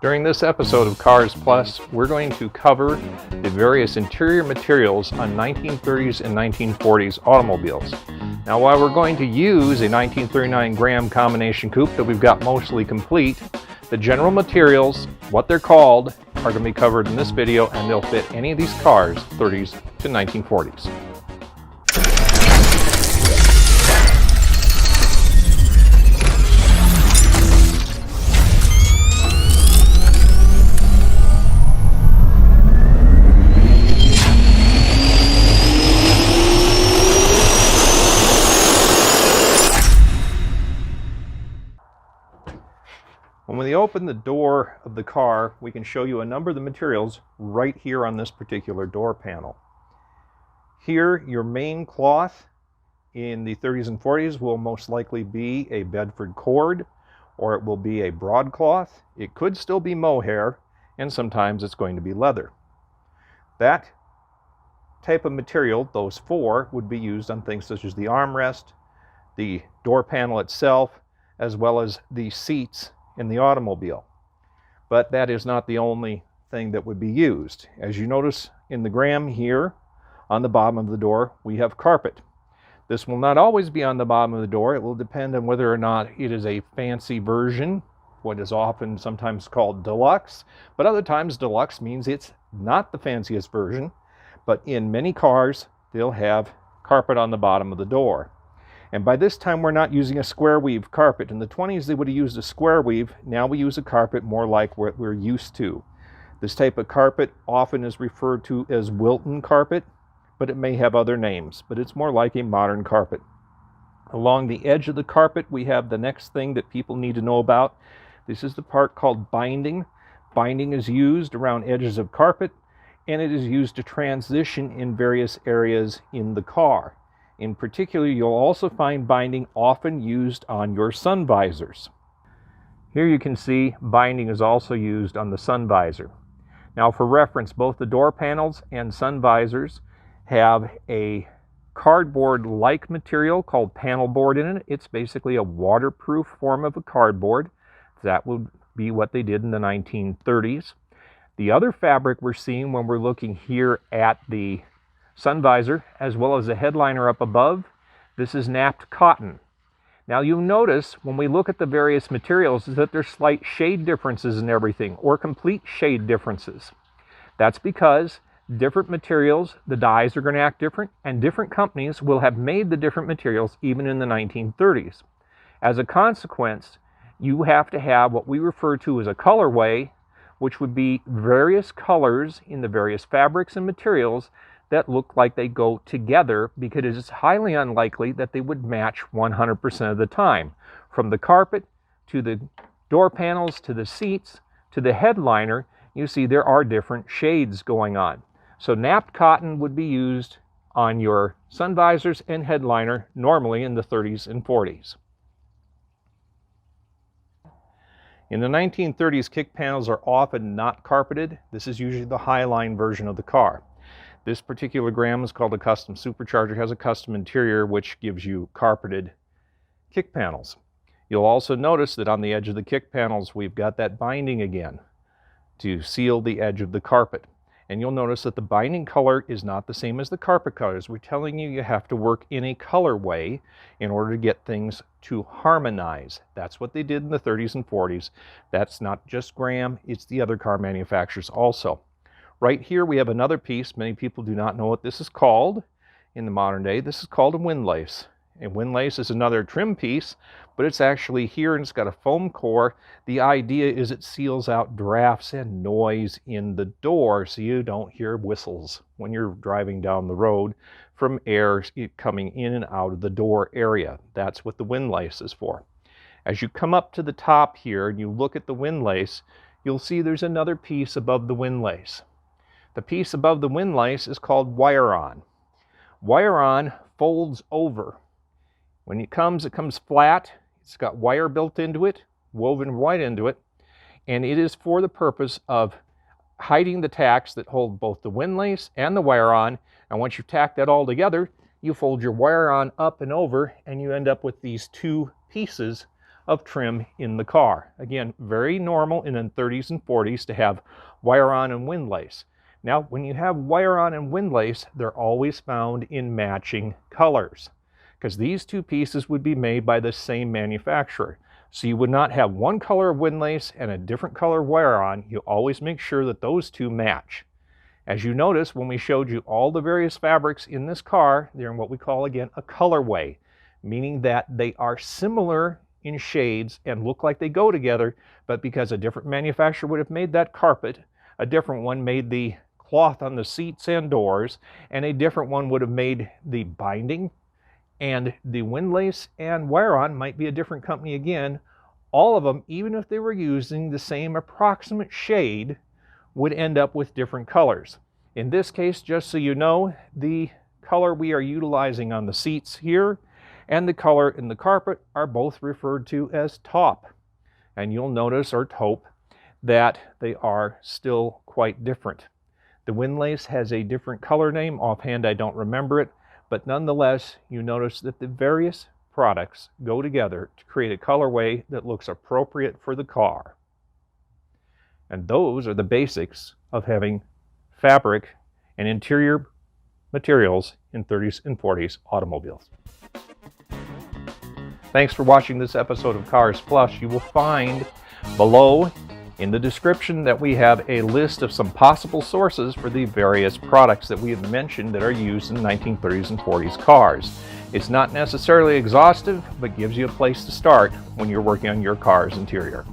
During this episode of Cars Plus, we're going to cover the various interior materials on 1930s and 1940s automobiles. Now, while we're going to use a 1939 Graham combination coupe that we've got mostly complete, the general materials, what they're called, are going to be covered in this video, and they'll fit any of these cars, 30s to 1940s. When we open the door of the car, we can show you a number of the materials right here on this particular door panel. Here, your main cloth in the 30s and 40s will most likely be a Bedford cord, or it will be a broadcloth. It could still be mohair, and sometimes it's going to be leather. That type of material, those four, would be used on things such as the armrest, the door panel itself, as well as the seats in the automobile. But that is not the only thing that would be used. As you notice in the Graham here, on the bottom of the door, we have carpet. This will not always be on the bottom of the door. It will depend on whether or not it is a fancy version, what is often sometimes called deluxe, but other times deluxe means it's not the fanciest version, but in many cars, they'll have carpet on the bottom of the door. And by this time, we're not using a square weave carpet. In the 20s, they would have used a square weave. Now we use a carpet more like what we're used to. This type of carpet often is referred to as Wilton carpet, but it may have other names, but it's more like a modern carpet. Along the edge of the carpet, we have the next thing that people need to know about. This is the part called binding. Binding is used around edges of carpet, and it is used to transition in various areas in the car. In particular, you'll also find binding often used on your sun visors. Here you can see binding is also used on the sun visor. Now, for reference, both the door panels and sun visors have a cardboard-like material called panel board in it. It's basically a waterproof form of a cardboard. That would be what they did in the 1930s. The other fabric we're seeing when we're looking here at the sun visor, as well as the headliner up above, this is napped cotton. Now you'll notice when we look at the various materials is that there's slight shade differences in everything, or complete shade differences. That's because different materials, the dyes are going to act different, and different companies will have made the different materials even in the 1930s. As a consequence, you have to have what we refer to as a colorway, which would be various colors in the various fabrics and materials that look like they go together, because it is highly unlikely that they would match 100% of the time. From the carpet to the door panels to the seats to the headliner, you see there are different shades going on. So napped cotton would be used on your sun visors and headliner normally in the 30s and 40s. In the 1930s, kick panels are often not carpeted. This is usually the Highline version of the car. This particular Graham is called a custom supercharger, has a custom interior which gives you carpeted kick panels. You'll also notice that on the edge of the kick panels we've got that binding again to seal the edge of the carpet. And you'll notice that the binding color is not the same as the carpet colors. We're telling you have to work in a colorway in order to get things to harmonize. That's what they did in the 30s and 40s. That's not just Graham, it's the other car manufacturers also. Right here we have another piece. Many people do not know what this is called in the modern day. This is called a windlace. A windlace is another trim piece, but it's actually here and it's got a foam core. The idea is it seals out drafts and noise in the door so you don't hear whistles when you're driving down the road from air coming in and out of the door area. That's what the windlace is for. As you come up to the top here and you look at the windlace, you'll see there's another piece above the windlace. The piece above the windlace is called wire-on. Wire-on folds over. When it comes flat. It's got wire built into it, woven right into it, and it is for the purpose of hiding the tacks that hold both the windlace and the wire-on. And once you tack that all together, you fold your wire-on up and over, and you end up with these two pieces of trim in the car. Again, very normal in the 30s and 40s to have wire-on and windlace. Now, when you have wire-on and windlace, they're always found in matching colors, because these two pieces would be made by the same manufacturer. So you would not have one color of windlace and a different color of wire-on. You always make sure that those two match. As you notice, when we showed you all the various fabrics in this car, they're in what we call, again, a colorway, meaning that they are similar in shades and look like they go together, but because a different manufacturer would have made that carpet, a different one made the cloth on the seats and doors, and a different one would have made the binding, and the windlace and wire-on might be a different company again. All of them, even if they were using the same approximate shade, would end up with different colors. In this case, just so you know, the color we are utilizing on the seats here and the color in the carpet are both referred to as taupe. And you'll notice or taupe that they are still quite different. The windlace has a different color name. Offhand, I don't remember it, but nonetheless, you notice that the various products go together to create a colorway that looks appropriate for the car. And those are the basics of having fabric and interior materials in 30s and 40s automobiles. Thanks for watching this episode of Cars Plus. You will find below in the description that we have a list of some possible sources for the various products that we have mentioned that are used in 1930s and 40s cars. It's not necessarily exhaustive, but gives you a place to start when you're working on your car's interior.